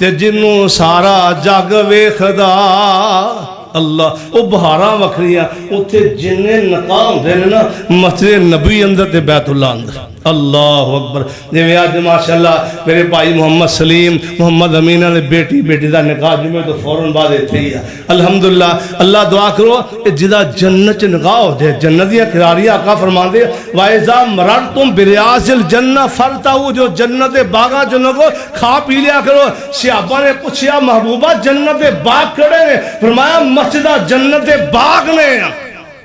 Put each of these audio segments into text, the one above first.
تے جنوں سارا جگ ویکھدا اللہ او بہاراں وکھریاں اوتھے جننے نقاہ ہوندے نے نا مسجد نبی اندر تے بیت اللہ اندر اللہ اکبر جویں اج ماشاءاللہ میرے بھائی محمد سلیم محمد امینہ نے بیٹی دا نکاح جمعے تو فوراً بعد ایتھے ہی ہے الحمدللہ اللہ دعا کرو جدا جنت چ نکاح ہو جائے جنت دیاں کراریاں آقا فرماندے وَإِذَا مَرَرْتُمْ بِرِيَاضِ الْجَنَّةِ فَارْتَعُوا جو جنت باغاں چ لگو کھا پی لیا کرو صحابہ نے پوچھیا محبوبہ جنت باغ کڑے نے فرمایا مسجدہ جنت باغ نے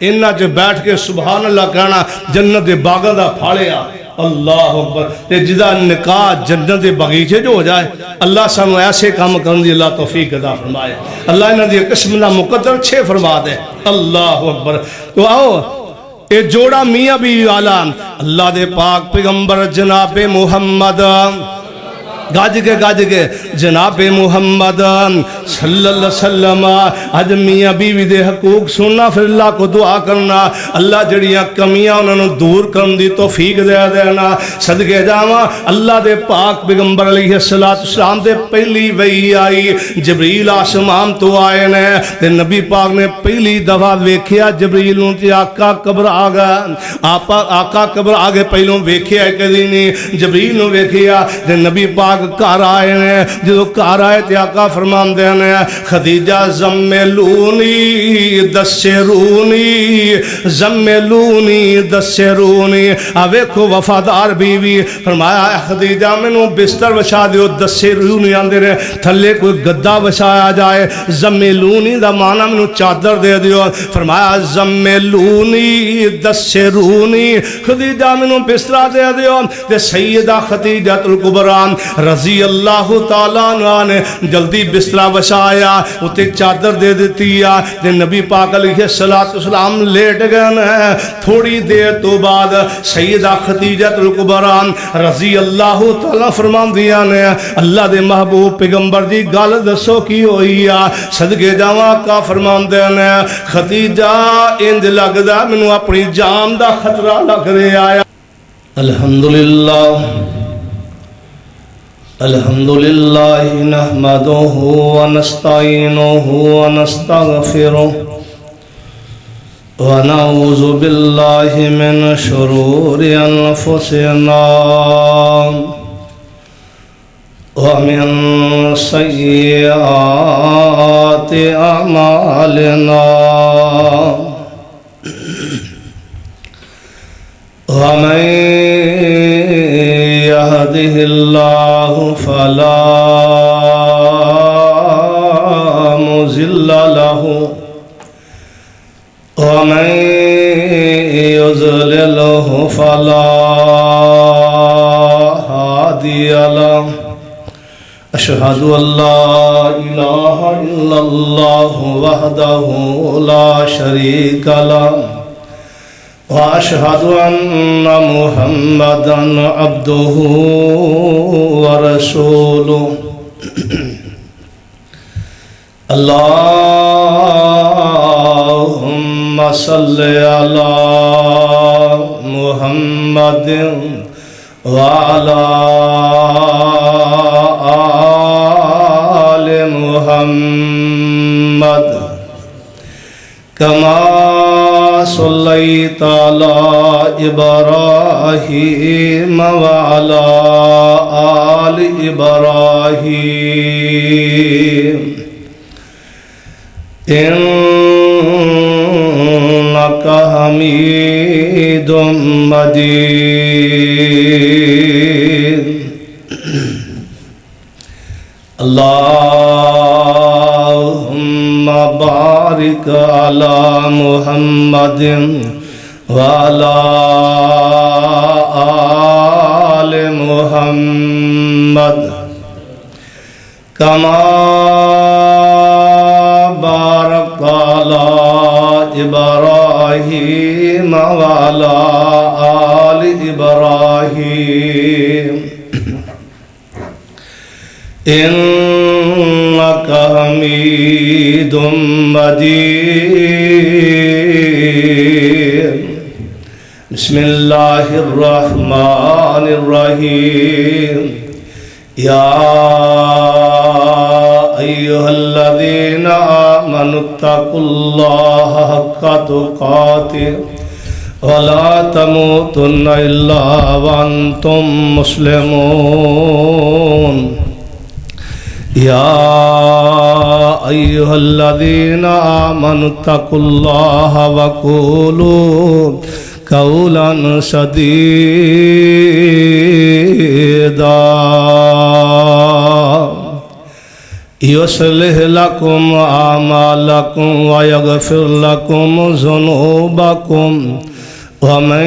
انہاں چ بیٹھ کے سبحان اللہ کہنا جنت باغاں دا پھاڑیا اللہ اکبر تے جدا نکاح جنت باغیچے جو ہو جائے اللہ سانو ایسے کام کرن دی اللہ توفیق عطا فرمائے اللہ انہاں دی قسم دا مقدر 6 فرما دے اللہ اکبر تو آؤ اے جوڑا میاں بیوی والا اللہ دے پاک پیغمبر جناب محمد گاج کے جناب محمد صلی اللہ علیہ وسلم آج میاں بیوی دے حقوق سننا پھر اللہ کو دعا کرنا اللہ جڑیاں کمیاں انہوں نے دور کرن دی توفیق دے دینا صدقے جاواں اللہ دے پاک پیغمبر علیہ السلام دے پہلی وحی آئی جبریل آسمان تو آئے نے تے نبی پاک نے پہلی دفعہ ویکھیا جبریل نوں تے آقا قبر آ گیا آقا قبر آگے پہلوں ویکھیا کدی نہیں جبریل نوں ویکھیا تے نبی پاک گھر آئے نے جدو گھر آئے تے آقا فرماندے نے خدیجہ زملونی دسرونی ویکھو وفادار بیوی فرمایا خدیجہ مینوں بستر وچھا دیو دسرونی آندے نے تھلے کوئی گدا وچھایا جائے زملونی دا معنی مینوں چادر دے دیو فرمایا زملونی دسرونی خدیجہ مینوں بستر دے دیو تے سیدہ خدیجہ الکبریٰ رضی اللہ تعالیٰ عنہ نے جلدی بسترہ وچھایا اتے چادر دے دیتی ہے نبی پاک علیہ السلام لیٹ گئے تھوڑی دیر تو بعد سیدہ خدیجہ الکبریٰ رضی اللہ تعالیٰ فرمان دیا نے اللہ دے محبوب پیغمبر دی گل دسو کی ہوئی صدقے جاواں کا فرمان دیا نے خدیجہ انج لگدا مینوں اپنی جان دا خطرہ لگ رہا ہے الحمدللہ نحمدہ ونستعینہ ونستغفرہ ونعوذ باللہ من شرور انفسنا ومن سیئات اعمالنا ومن يهده الله فلا مضل له ومن يضلله فلا هادي له أشهد أن لا إله إلا الله وحده لا شريك له وأشهد أن محمدًا عبده ورسوله اللهم صل على محمد وعلى آل محمد كما صليت على إبراهيم وعلى آل إبراهيم إنك حميد مجيد اللهم بارك على محمد وعلى آل محمد كما باركت على إبراهيم وعلى آل إبراهيم إنك حميد مجيد بسم الله الرحمن الرحيم يا آمنوا اتقوا الله حق تقاته ولا تموتن إلا وأنتم مسلمون يا أيها الذين آمنوا اتقوا الله وقولوا قولا سديدا يصلح لكم أعمالكم ويغفر لكم ذنوبكم ومن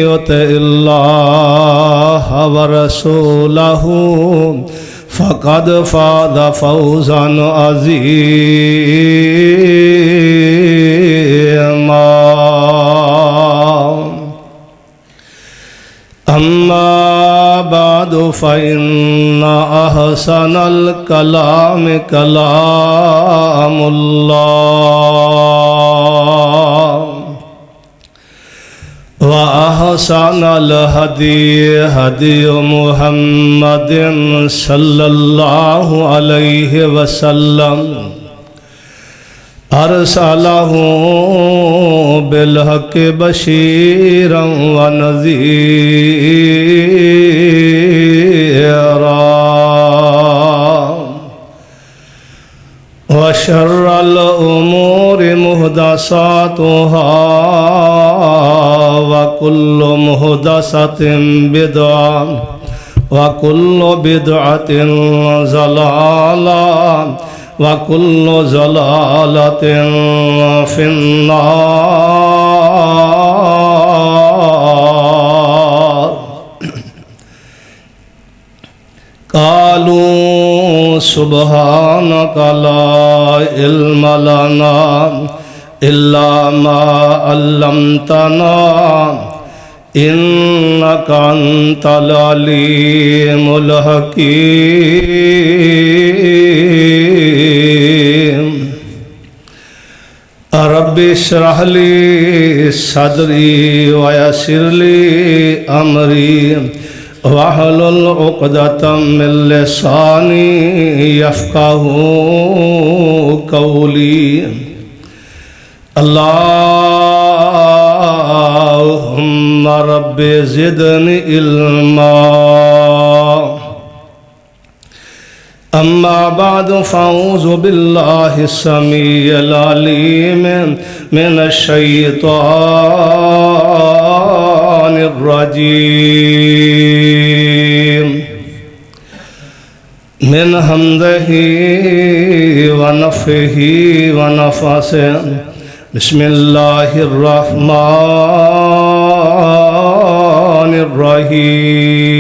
يطع الله ورسوله فقد فاز فوزا عظيما أما بعد فإن أحسن الكلام كلام الله وأحسن الهدي هدي محمد صلى الله عليه وسلم أرسله بالحق بشيرا ونذيرا وشر الأمور محدثاتها وكل محدثة بدعة وكل بدعة ضلالة وكل ضلالة في النار قالوا سبحانك لا علم لنا إلا ما علمتنا إنك أنت العليم الحكيم رب اشرح لي صدري ويسر لي أمري واحلل عقدة من لساني يفقهوا قولي اللهم رب زدني علما أما بعد فأعوذ بالله السميع العليم من الشيطان الرجيم من همزه ونفخه ونفثه بسم الله الرحمن الرحيم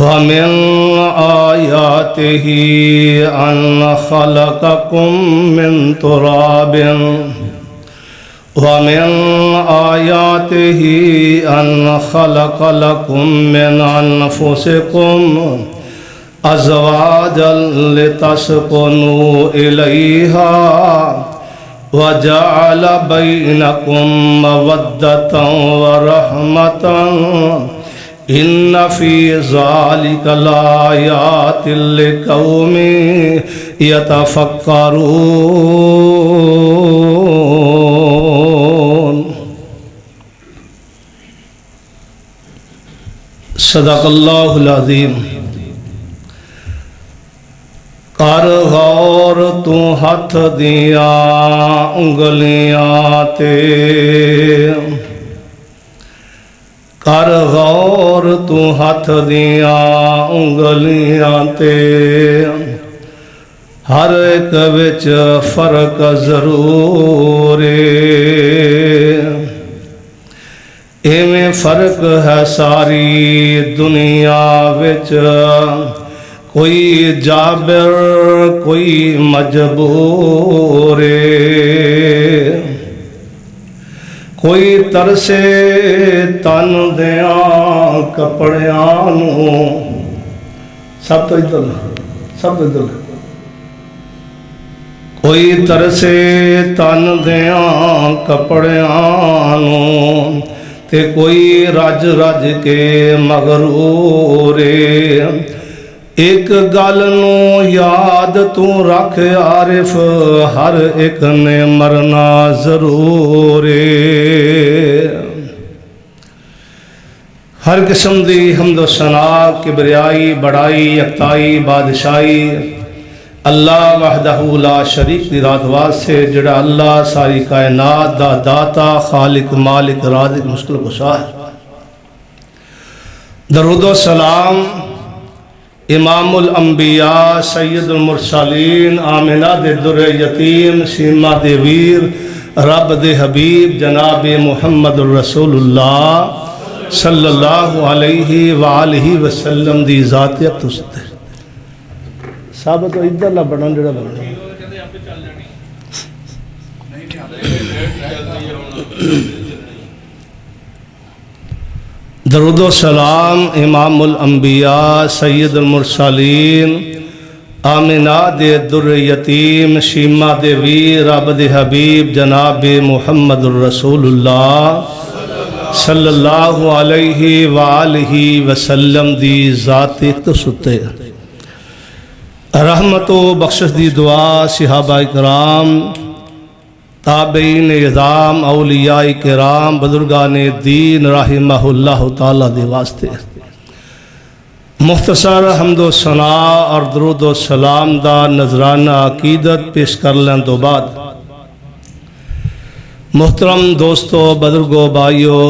ومن آياته أن خلقكم من تراب ومن آياته أن خلق لكم من أنفسكم أزواجا لتسكنوا إليها وجعل بينكم مودة ورحمة إن في ذلك لآيات لقوم يتفكرون صدق اللہ العظیم. کر غور تو ہاتھ دیاں انگلیاں تے، کر غور تو ہاتھ دیاں انگلیاں تے، ہر ایک وچ فرق ضرور ایویں فرق ہے ساری دنیا وچ، کوئی جابر کوئی مجبور، کوئی ترسے تن دیاں کپڑیاں نو، سب تو ادھر کوئی ترسے تن دیاں کپڑیاں نو، تے کوئی رج رج کے مغرور، ایک گل نو یاد تو رکھ عارف، ہر ایک نے مرنا ضرور ہے۔ ہر قسم دی حمد و ثنا، کبریائی، بڑائی، یکتائی، بادشاہی اللہ وحدہ لا شریک دی ذات واسطے، جڑا اللہ ساری کائنات دا داتا، خالق، مالک، رازق، مشکل کشا ہے۔ درود و سلام امام الانبیاء سید المرسلین، آمنہ دے در یتیم، سیما دے ویر، رب دے حبیب جناب محمد الرسول اللہ صلی اللہ علیہ وآلہ وسلم دی ذات اقدس۔ ثابت ہو ادھر لا بڑھن جڑا بڑھن درود و سلام امام الانبیاء سید المرسلین، آمنہ دے در یتیم، شیما دے ویر، رب دے حبیب جناب محمد الرسول اللہ صلی اللہ علیہ وآلہ وسلم دی ذات اقدس تے رحمت و بخشش دی دعا صحابہ کرام، تابعین اعظام، اولیاء کرام، بزرگان دین رحمہ اللہ تعالیٰ دے واسطے مختصر حمد و ثنا اور درود و سلام دا نذرانہ عقیدت پیش کر لیں تو بعد، محترم دوستو، بزرگو، بھائیو،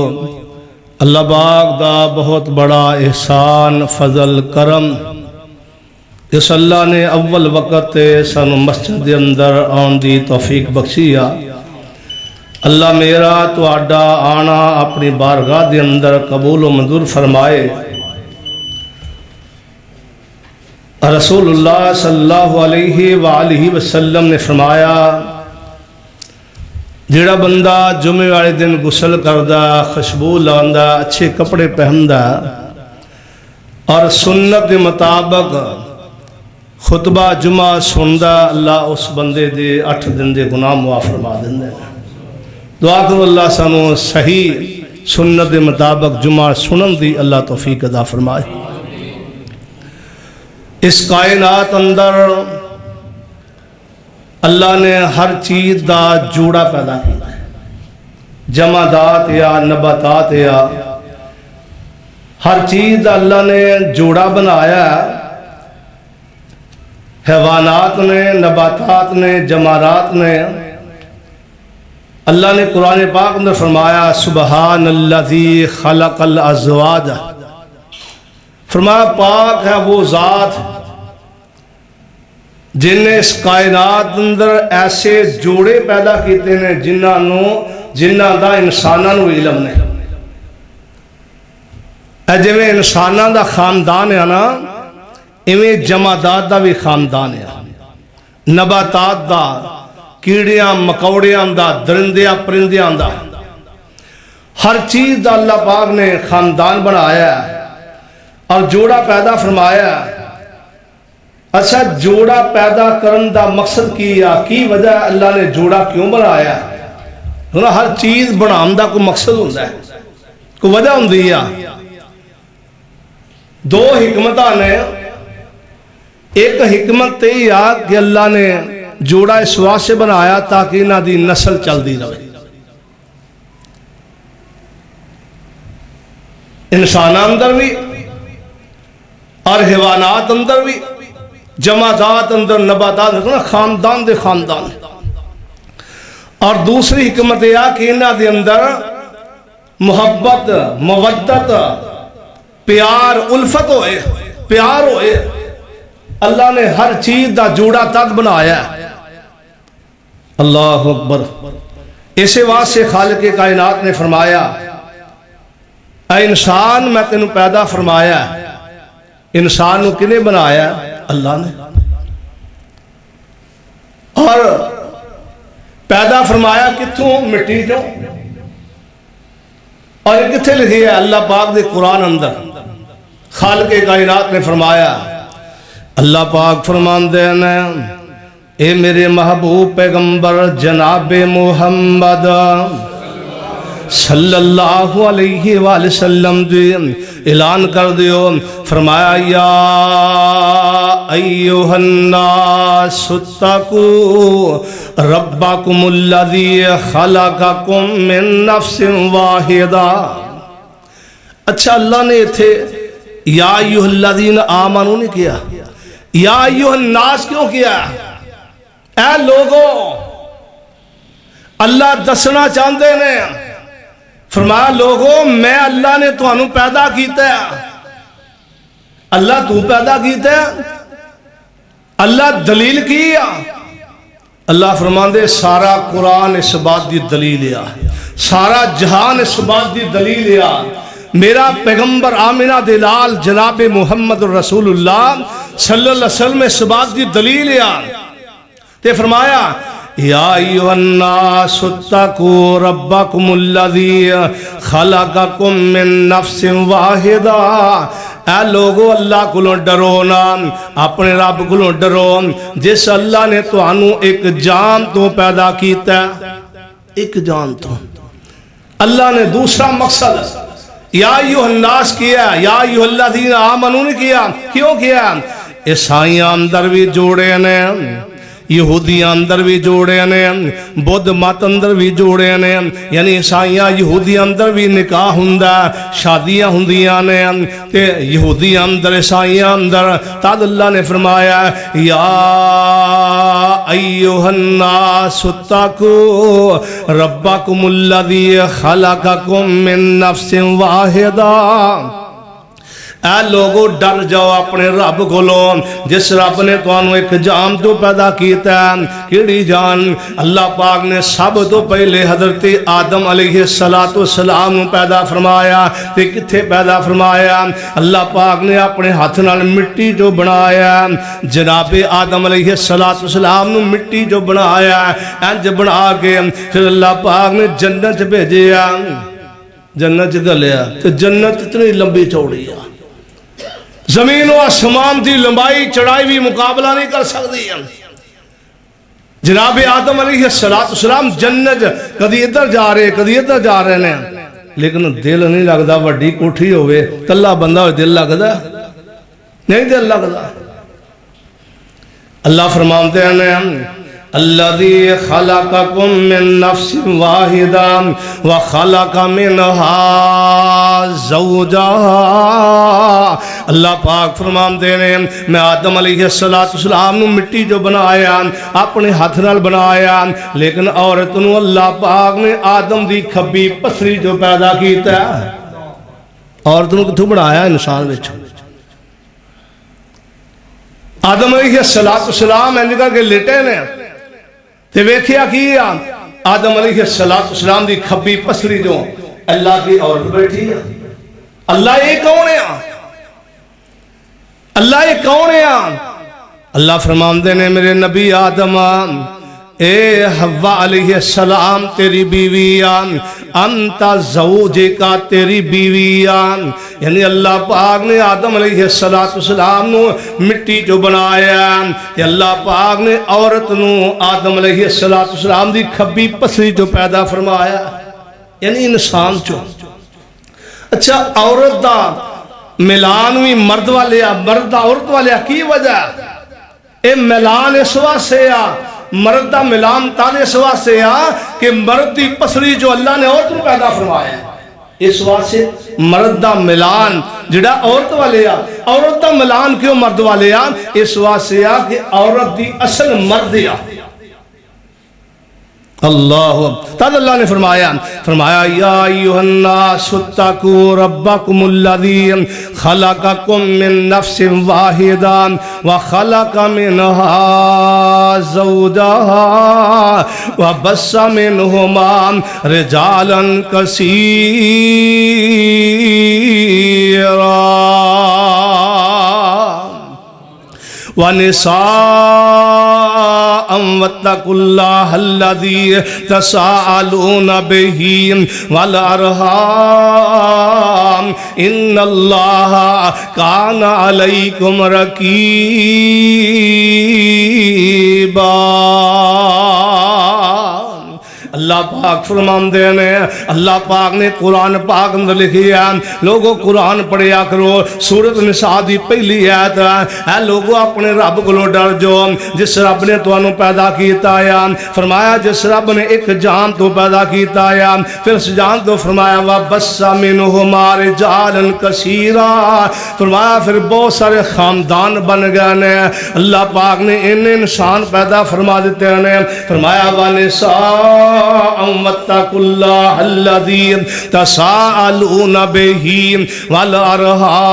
اللہ پاک دا بہت بڑا احسان، فضل، کرم، اس اللہ نے اول وقت سانو مسجد دے اندر آن دی توفیق بخشیا۔ اللہ میرا تو آڈا آنا اپنی بارگاہ دے اندر قبول و منظور فرمائے۔ رسول اللہ صلی اللہ علیہ وآلہ وسلم نے فرمایا، جڑا بندہ جمعے والے دن غسل کردہ، خوشبو لاندہ، اچھے کپڑے پہندہ اور سنت کے مطابق خطبہ جمعہ سندہ، اللہ اس بندے دے 8 دن دے گناہ معاف فرما دیندے۔ دعا کرو اللہ سانو صحیح سنت کے مطابق جمعہ سنن دی اللہ توفیق عطا فرمائے۔ اس کائنات اندر اللہ نے ہر چیز دا جوڑا پیدا کیا ہے، جمادات یا نباتات یا ہر چیز دا اللہ نے جوڑا بنایا ہے۔ حیوانات نے، نباتات نے، جمارات نے، اللہ نے قرآن پاک اندر فرمایا سبحان الذی خلق الازواج، فرمایا پاک ہے وہ ذات جن نے اس کائنات اندر ایسے جوڑے پیدا کیتے ہیں جنہاں دا انساناں نو علم نہیں۔ اے جویں انساناں دا خاندان ہے نا، ایویں جمادات دا بھی خاندان ہے، نباتات دا، کیڑیاں مکوڑیاں دا، درندیاں پرندیاں دا، ہر چیز دا اللہ پاک نے خاندان بنایا ہے اور جوڑا پیدا فرمایا ہے۔ اچھا، جوڑا پیدا کرن دا مقصد کی وجہ اللہ نے جوڑا کیوں بنایا؟ ہر چیز بنان دا کوئی مقصد ہوتا ہے، کوئی وجہ ہوندی ہے۔ 2 حکمتاں نے، ایک حکمت یہ آ کہ اللہ نے جوڑا اس واسطے بنایا تاکہ انہاں دی نسل چلدی رہے۔ انسان اندر بھی اور حیوانات اندر بھی، جمادات اندر، نباتات اندر، خاندان دے خاندان۔ اور دوسری حکمت یہ کہ انہاں دے اندر محبت، مودت، پیار، الفت ہوئے، پیار ہوئے۔ اللہ نے ہر چیز دا جوڑا تد بنایا ہے۔ اللہ اکبر۔ اسے واسطے خالق کائنات نے فرمایا اے انسان میں تینوں پیدا فرمایا ہے۔ انسان کو کنے بنایا؟ اللہ نے۔ اور پیدا فرمایا کتوں؟ مٹی جو۔ اور یہ کتھے لکھی ہے؟ اللہ پاک دے قرآن اندر خالق کائنات نے فرمایا، اللہ پاک فرماندے ہیں اے میرے محبوب پیغمبر جناب محمد صلی اللہ علیہ وآلہ وسلم دی اعلان کر دیو فرمایا یا ایھا الناس اتقوا ربکم الذی خلقکم من نفس واحدہ۔ اچھا اللہ نے تھے یا ایھا الذین آمنوا نہیں کیا، یا ایھا الناس کیوں کیا؟ اے لوگوں، اللہ دسنا چاہتے ہیں، فرمایا لوگوں میں اللہ نے تمہیں پیدا کیتا ہے۔ اللہ تو پیدا کیتا ہے، اللہ دلیل کی ہے۔ اللہ فرماندے سارا قرآن اس بات دی دلیل ہے، سارا جہان اس بات دی دلیل ہے۔ میرا پیغمبر آمنہ دلال جناب محمد رسول اللہ صلی اللہ علیہ وسلم اس بات دی دلیل ہے۔ تے فرمایا یا ایھا الناس اتقوا ربکم الذی خلقکم من نفس واحدہ۔ اے لوگو اللہ کو ڈرو نا، اپنے رب کو ڈرو جس اللہ نے تانوں ایک جان تو پیدا کیتا ہے، ایک جان تو۔ اللہ نے دوسرا مقصد یا ایھا الناس کیا، یا ایھا الذین آمنوا نے کیا، کیوں کیا؟ عیسائیاں اندر بھی جوڑے نے، یہودیاں اندر بھی جوڑے نے، بدھ مت اندر بھی جوڑے نے، یعنی عیسائیاں یہودیاں اندر بھی نکاح ہوندا، شادیاں ہوندیاں نے، تے یہودیاں اندر عیسائیاں اندر۔ تاد اللہ نے فرمایا یا ایھا الناس اتقوا ربکم الذی خلقکم من نفس واحدہ۔ اے لوگو ڈر جاؤ اپنے رب کو، جس رب نے تانوں ایک جان تو پیدا کیتا ہے۔ کیڑی جان؟ اللہ پاک نے سب تو پہلے حضرت آدم علیہ السلام پیدا فرمایا۔ تے کتھے پیدا فرمایا؟ اللہ پاک نے اپنے ہاتھ نال مٹی جو بنایا، جناب آدم علیہ السلام نو مٹی جو بنایا، انج بنا کے پھر اللہ پاک نے جنت بھیجیا، جنت گلیا۔ تے جنت اتنی لمبی چوڑی ہے، زمین و آسمان دی لمبائی چڑھائی بھی مقابلہ نہیں کر سکتی۔ جناب آدم علیہ السلام جنت کدی ادھر جا رہے کدی ادھر جا رہے ہیں، لیکن دل نہیں لگتا۔ وڈی کوٹھی ہوئے کلا بندہ ہوئے دل لگتا نہیں، دل لگتا۔ اللہ فرماتے ہیں الذی خلقکم من نفس واحدہ وخلق منہا زوجہا۔ اللہ پاک فرماتے ہیں میں آدم علیہ السلام نو مٹی جو بنایا اپنے ہاتھ نال بنایا، لیکن عورت نو اللہ پاک نے آدم دی کھبی پسری جو پیدا کیتا ہے۔ عورت نو کتھوں بنایا انسان وچ؟ آدم علیہ السلام انج کر کے لیٹے نے، تے ویکھیا کی آدم علیہ السلام دی کھبی پسری جو اللہ کی عورت بیٹھی ہے۔ اللہ یہ کون ہے؟ اللہ یہ کون ہے؟ اللہ فرماندے نے میرے نبی آدم اے حوا علیہ السلام تیری بیویان، انتا زوجے کا تیری بیویان، یعنی اللہ پاک نے آدم علیہ السلام نو مٹی جو بنایا، کہ اللہ پاک نے عورت نو آدم علیہ السلام دی کھبی پسری جو پیدا فرمایا، یعنی انسان چو۔ اچھا عورت دا ملان بھی مرد والے مرد دا عورت والے کی وجہ؟ اے ملان اس واسطے مرد دا ملان تانے اس واسطے کہ مرد دی پسری جو اللہ نے عورت کو پیدا فرمایا، اس واسطے مرد دا ملان جڑا عورت والے عورت دا ملان کیوں مرد والے اس واسطے کہ عورت دی اصل مرد اللہ تب اللہ نے فرمایا یا ایھا الناس اتقوا ربکم الذی خلقکم من نفس واحدہ وخلق منہا زوجہا وبث منہما رجالا کثیرا وَنِسَاءً وَاتَّقُوا اللَّهَ الَّذِي تَسَاءَلُونَ بِهِ وَالْأَرْحَامَ إِنَّ اللَّهَ كَانَ عَلَيْكُمْ رَقِيبًا۔ اللہ پاک فرماندے نے اللہ پاک نے قرآن پاک اندر لکھی ہے لوگو قرآن پڑھیا کرو سورۃ نساء دی پہلی آیت ہے لوگو اپنے رب کو ڈر جو جس رب نے تانوں پیدا کیتا ہے فرمایا جس رب نے ایک جان تو پیدا کیتا ہے پھر اس جان تو فرمایا وَبَثَّ مِنْهُمَا رِجَالًا كَثِيرًا فرمایا پھر بہت سارے خاندان بن گئے نے اللہ پاک نے ان انسان پیدا فرما دیتے ہیں فرمایا وَنِسَاءً وَاتَّقُوا اللَّهَ الَّذِي تَسَاءَلُونَ بِهِ وَالْأَرْحَامَ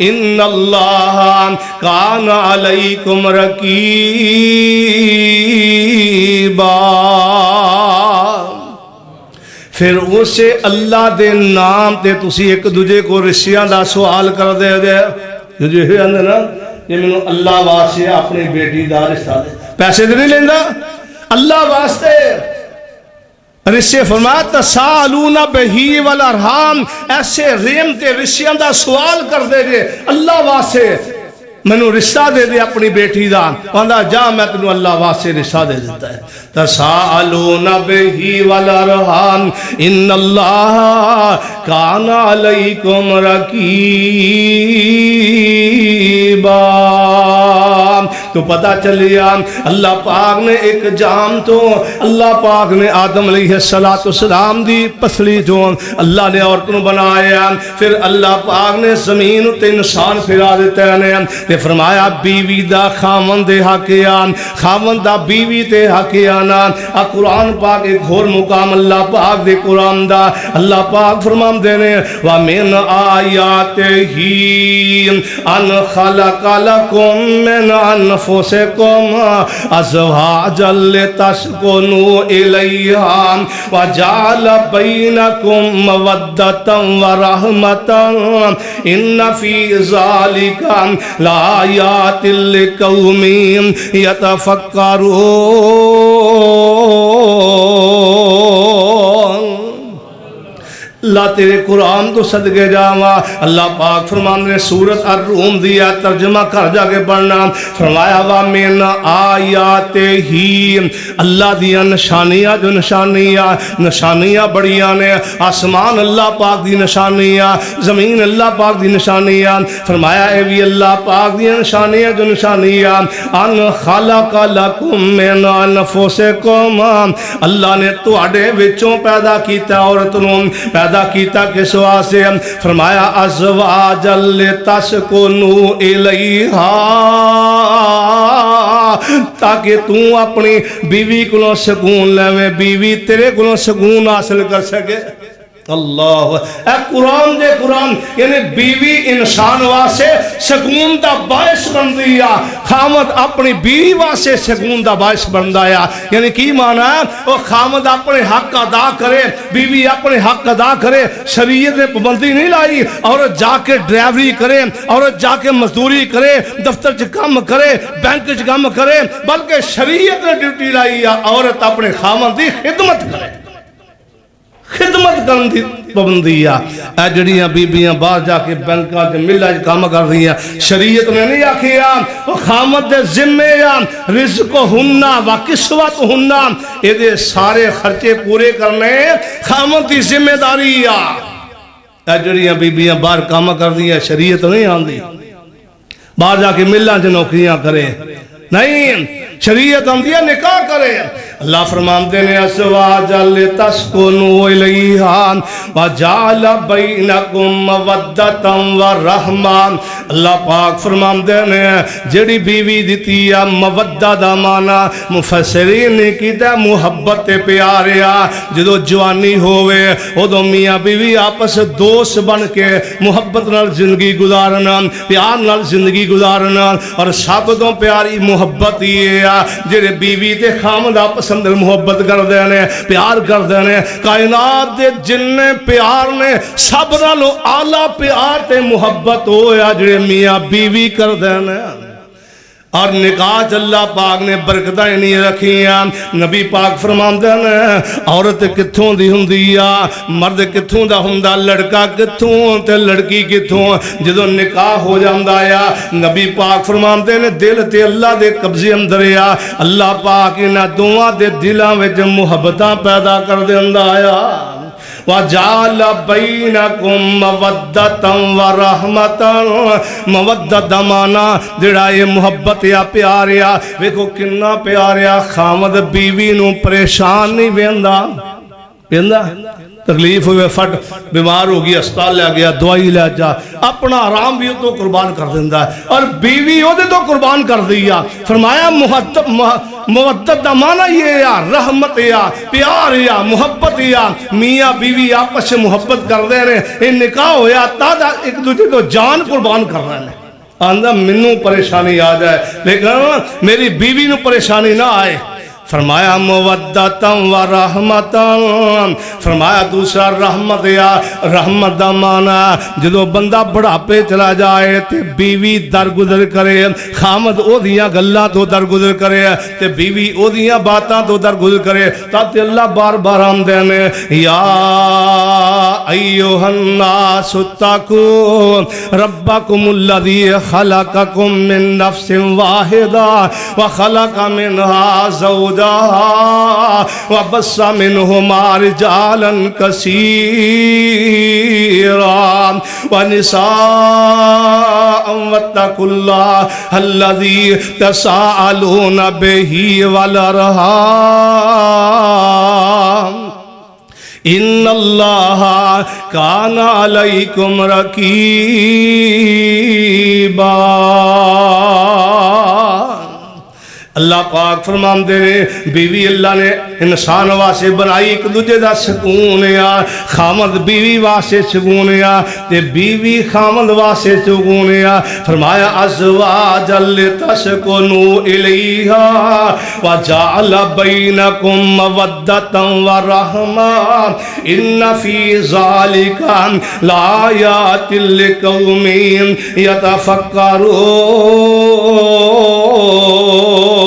إِنَّ اللَّهَ كَانَ عَلَيْكُمْ رَقِيبًا پھر اسے اللہ دے نام تے تسی ایک دوجے کو رشیاں دا سوال کر دے گے جو یہ اندر نا یہ میں اللہ واسطے اپنی بیٹی دا رشتہ دے پیسے دے نہیں لیندہ اللہ واسطے رشتے فرمایا تسالون بہی والارحام ایسے ریم تے رشیاں دا سوال کر دے گے اللہ واسطے میں نے رشتہ دے دے اپنی بیٹی دا وہاں جا میں تنو اللہ واسطے رشتہ دے دیتا ہے تسالون بہی والارحام ان اللہ کان علیکم رقیبا تو پتہ چلیا اللہ پاک نے ایک جام تو اللہ پاک نے آدم علیہ السلام دی پسلی جو اللہ نے عورتوں بنایا پھر اللہ پاک نے زمین تے انسان پھرا دیتے ہیں تے فرمایا بیوی دا خامن دے حقیان خامن دا بیوی تے حقیانا قرآن پاک ایک اور مقام اللہ پاک دے قرآن دا اللہ پاک فرمان دینے وَمِنْ آیَاتِهِ أَنْ خَلَقَ لَكُم مِّنْ أَنفُسِكُمْ أَزْوَاجًا لِتَسْكُنُوا إِلَيْهَا وَجَعَلَ بَيْنَكُم مَّوَدَّةً وَرَحْمَةً إِنَّ فِي ذَلِكَ لَآيَاتٍ لِقَوْمٍ يَتَفَكَّرُونَ اللہ تیرے قرآن تو صدقے جاوا اللہ پاک فرمان نے سورۃ الروم دیا ترجمہ کر جا کے پڑھنا فرمایا وَمِنْ آیَاتِهِ اللہ دیا نشانیاں جو نشانیاں بڑیاں نے آسمان اللہ پاک دی نشانیاں زمین اللہ پاک دی نشانیاں فرمایا اے بھی اللہ پاک دی نشانیاں جو نشانیاں ان خلق لکم من انفسکم اللہ نے تواڈے وچوں پیدا کیتا عورتوں پیدا کیتا کس واسطے فرمایا ازواجا لتسکنوا الیہا تاکہ تو اپنی بیوی کو سکون لے بیوی تیرے کو سکون حاصل کر سکے اللہ اے قرآن دے قرآن یعنی بیوی انسان واسے سکون دا باعث بن دیا خامد اپنی بیوی واسے سکون دا باعث بن دیا یعنی کی معنی ہے وہ خامد اپنے حق ادا کرے بیوی اپنے حق ادا کرے شریعت نے پابندی نہیں لائی اور جا کے ڈرائیوری کرے اور جا کے مزدوری کرے دفتر چ کام کرے بینک چ کام کرے بلکہ شریعت نے ڈیوٹی لائی عورت اپنے خامد دی خدمت کرے خدمت کرن دی پابندی اے جڑیاں بیبیاں باہر جا کے بینکاں تے ملاں وچ کام کر رہی ہیں شریعت نے نہیں آکھیا او خامد دے ذمے رزقہن و کسوتہن اے دے سارے خرچے پورے کرنے خامد دی ذمہ داری اے جڑیاں بیبیاں باہر کام کر رہی ہیں شریعت نہیں آندی باہر جا کے ملاں وچ نوکریاں کرے نہیں شریعت آندی ہے نکاح کرے اللہ فرماتے ہیں ازواجا لتسکنوا الیہا وجعل بینکم مودۃ ورحمہ اللہ پاک فرماتے ہیں جڑی بیوی دیتی ہے مودہ دا معنی مفسرین نے کیتا محبت تے پیاریا جدو جوانی ہوئے ادو میاں بیوی آپس دوست بن کے محبت نال زندگی گزارنا پیار نال زندگی گزارنا اور سب تو پیاری محبت یہ جڑے بیوی تے خامد آپس اندر محبت کر دینے پیار کر دینے کائنات دے جن پیار نے سب نالوں اعلیٰ پیار تے محبت ہویا جڑے میاں بیوی کر دینے اور نکاح اللہ پاک نے برکتیں نہیں رکھیاں۔ نبی پاک فرماندے ہیں عورت کتھوں دی ہوندی آ، مرد کتھوں دا ہوندا، لڑکا کتھوں تے لڑکی کتھوں، جدوں نکاح ہو جاندا آ نبی پاک فرماندے نے دل تے اللہ دے قبضے اندر آ، اللہ پاک انہاں دوواں دے دلاں وچ محبتاں پیدا کر دیندا آ۔ وَجَعَلَ بَيْنَكُمْ مَوَدَّةً وَرَحْمَةً، مودت دا معنی جڑا یہ محبت یا پیار یا ویکھو کنا پیار یا خامد بیوی نو پریشان نہیں ویندا ویندا تکلیف ہوئے فٹ بیمار ہو گیا اسپتال لے گیا دوائی لے جا اپنا آرام بھی تو قربان کر دیندا ہے اور بیوی وہ تو قربان کر دیا۔ فرمایا مودت دا معنی یہ یا رحمت یا پیار یا محبت یا میاں بیوی آپس سے محبت کر دے رہے ہیں، نکاح ہویا تا ایک دوسرے تو جان قربان کر رہے ہیں۔ آندہ منوں پریشانی آ جائے لیکن میری بیوی نو پریشانی نہ آئے۔ فرمایا مودتاً و رحمتاً، فرمایا دوسرا رحمت یا رحمت دا معنی جدو بندہ بڑھاپے چلا جائے تے بیوی درگزر کرے، خامد او دیاں گلاں تو درگزر کرے تے بیوی او دیاں باتاں تو درگزر کرے تاکہ اللہ بار بار آمدے نے یا ایوہ الناس اتقوا ربکم الذی خلقکم من نفس واحدہ وخلق منها زوجہا وبث منهما رجالا كثيرا ونساء واتقوا الله الذي تساءلون به والارحام ان اللہ کان علیکم رقیبا۔ اللہ پاک فرماندے نے بیوی اللہ نے انسان واسے بنائی ایک دوجے دا سکون یا خامد بیوی واسے سکون یا تے بیوی خامد واسے سکون یا فرمایا ازواجا لتسکنوا الیہا وجعل بینکم مودتا ورحمہ ان فی ذالک لآیات لقوم یتفکرون۔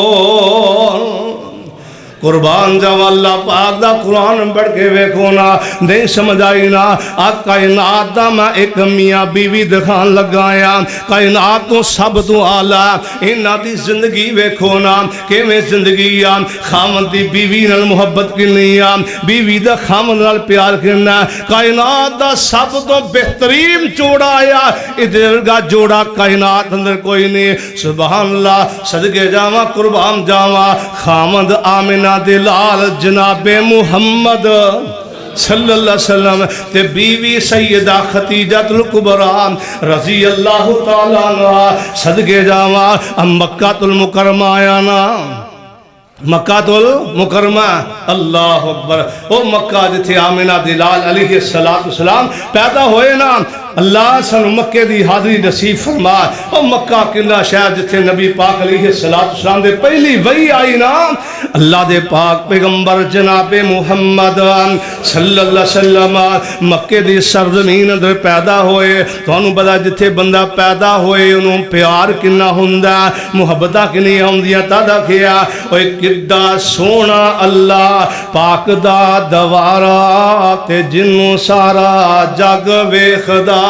قربان جاؤ اللہ پاک دا قرآن پڑھ کے ویکھو نا نہیں سمجھ آئی نا آج کائنات دا میں ایک میاں بیوی دکھان لگایا کائنات تو سب تو آلہ انہاں دی زندگی ویکھو نا کہ میں زندگی خامن دی بیوی نال محبت کنی بیوی دا خامن نال پیار کرنا کائنات دا سب تو بہترین جوڑا آیا ادھر کا جوڑا کائنات اندر کوئی نہیں۔ سبحان اللہ صدقے جاواں قربان جاواں خامد آمنہ دلال جناب محمد صلی اللہ علیہ وسلم تے بیوی سیدہ خدیجہ الکبریٰ رضی اللہ تعالیٰ عنہ صدقے جاواں مکہ المکرمہ آیا نا مکہ المکرمہ اللہ اکبر او مکہ جتھے آمنہ دلال علیہ السلام پیدا ہوئے نا اللہ سن مکہ دی حاضری نصیب فرما او مکہ کنہ شہر جتھے نبی پاک علیہ السلام دے پہلی وحی آئی نا اللہ دے پاک پیغمبر جناب محمد صلی اللہ علیہ وسلم مکہ دی سرزمین اندر پیدا ہوئے تو انہوں بدا جتھے بندہ پیدا ہوئے انہوں پیار کنہ ہوندہ محبتہ کنی ہوندیاں تادا کیا اوہ کدہ سونا اللہ پاک دا دوارا تے جنوں سارا جگ ویخدا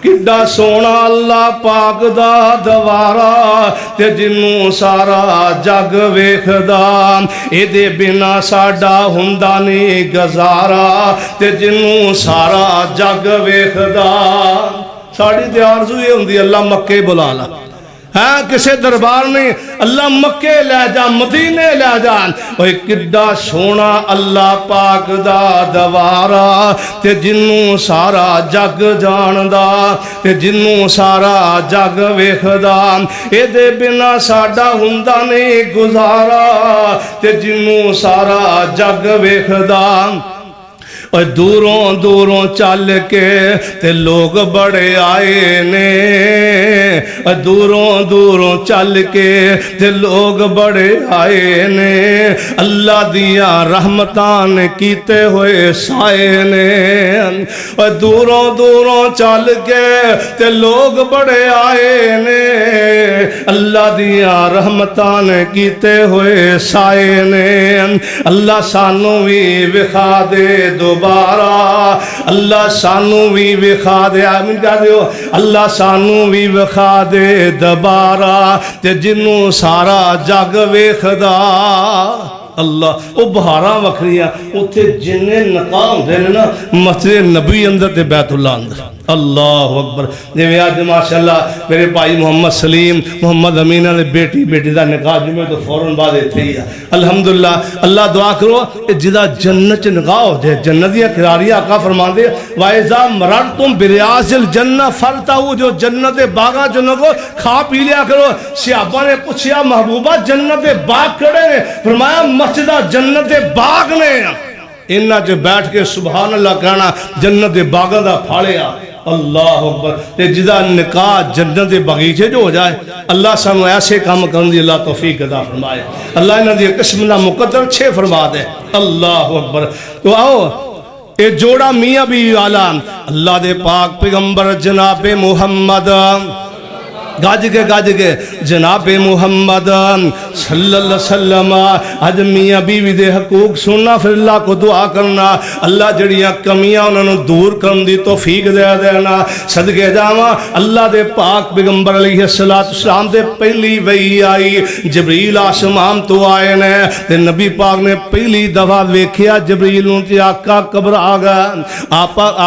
کڈا سونا اللہ پاک دا دوارا تے جنوں سارا جگ ویکھدا اے دے بنا ساڈا ہوندا نہیں گزارا تے جنوں سارا جگ ویکھدا۔ ساڈی تے آرزو یہ ہوندی اللہ مکے بلا لا ہاں کسے دربار نہیں اللہ مکے لے جا مدینے لے جا اوہ کڈا سونا اللہ پاک دا دوارا تے جنوں سارا جگ جاندا تے جنوں سارا جگ ویکھدا اے دے بنا ساڈا ہوندا نہیں گزارا تے جنوں سارا جگ ویکھدا۔ اور دوروں دوروں چل کے تے لوگ بڑے آئے نے، اور دوروں دوروں چل کے تے لوگ بڑے آئے نے، اللہ دیا رحمتاں نے کیتے ہوئے سائے نے، اور دوروں دوروں چل کے تے لوگ بڑے آئے نے، اللہ دیا رحمتاں نے کیتے ہوئے سائے نے۔ اللہ سانو بھی وکھا دے دوبارہ، اللہ سانو بھی وکھا دے، آمین کہہ دیو، اللہ سانو بھی وکھا دے دوبارہ، تے جنوں سارا جگ ویکھدا اللہ او بہاراں وکھریاں اتھے جننے نقاہ ہوندے نے نا مسجد نبی اندر تے بیت اللہ اندر، اللہ اکبر۔ جویں آج ماشاءاللہ میرے بھائی محمد سلیم محمد امینہ نے بیٹی دا نکاح جمعے تو فوراً بعد اتھے ہی ہے الحمدللہ۔ اللہ دعا کرو جدا جنت چ نکاح ہو جائے، جنت دیا کراریاں آقا فرماندے وَإِذَا مَرَرْتُمْ بِرِيَاضِ الْجَنَّةِ فَارْتَعُوا، جو جنت باغاں چ نکو کھا پی لیا کرو۔ صحابہ نے پوچھا محبوبہ جنت باغ کڑے نے؟ فرمایا مسجدہ جنت باغ نے، انہاں چ بیٹھ کے سبحان اللہ کہنا جنت باغاں دا پھاڑیا، اللہ اکبر۔ تے جدا نکاح جنت باغیچے جو ہو جائے، اللہ سانو ایسے کام کرن دی اللہ توفیق عطا فرمائے، اللہ انہاں دی قسم دا مقدر چھے فرما دے، اللہ اکبر۔ تو آؤ اے جوڑا میاں بیوی والا اللہ دے پاک پیغمبر جناب محمد گاج کے جناب محمد صلی اللہ علیہ وسلم آج میاں بیوی دے حقوق سننا، پھر اللہ کو دعا کرنا اللہ جڑیاں کمیاں انہوں نے دور کرن دی توفیق دے دینا۔ صدقے جاواں اللہ دے پاک پیغمبر علیہ السلام دے پہلی وحی آئی، جبریل آسمان تو آئے نے تے نبی پاک نے پہلی دفعہ ویکھیا جبریل نوں تے آقا قبر آ گیا،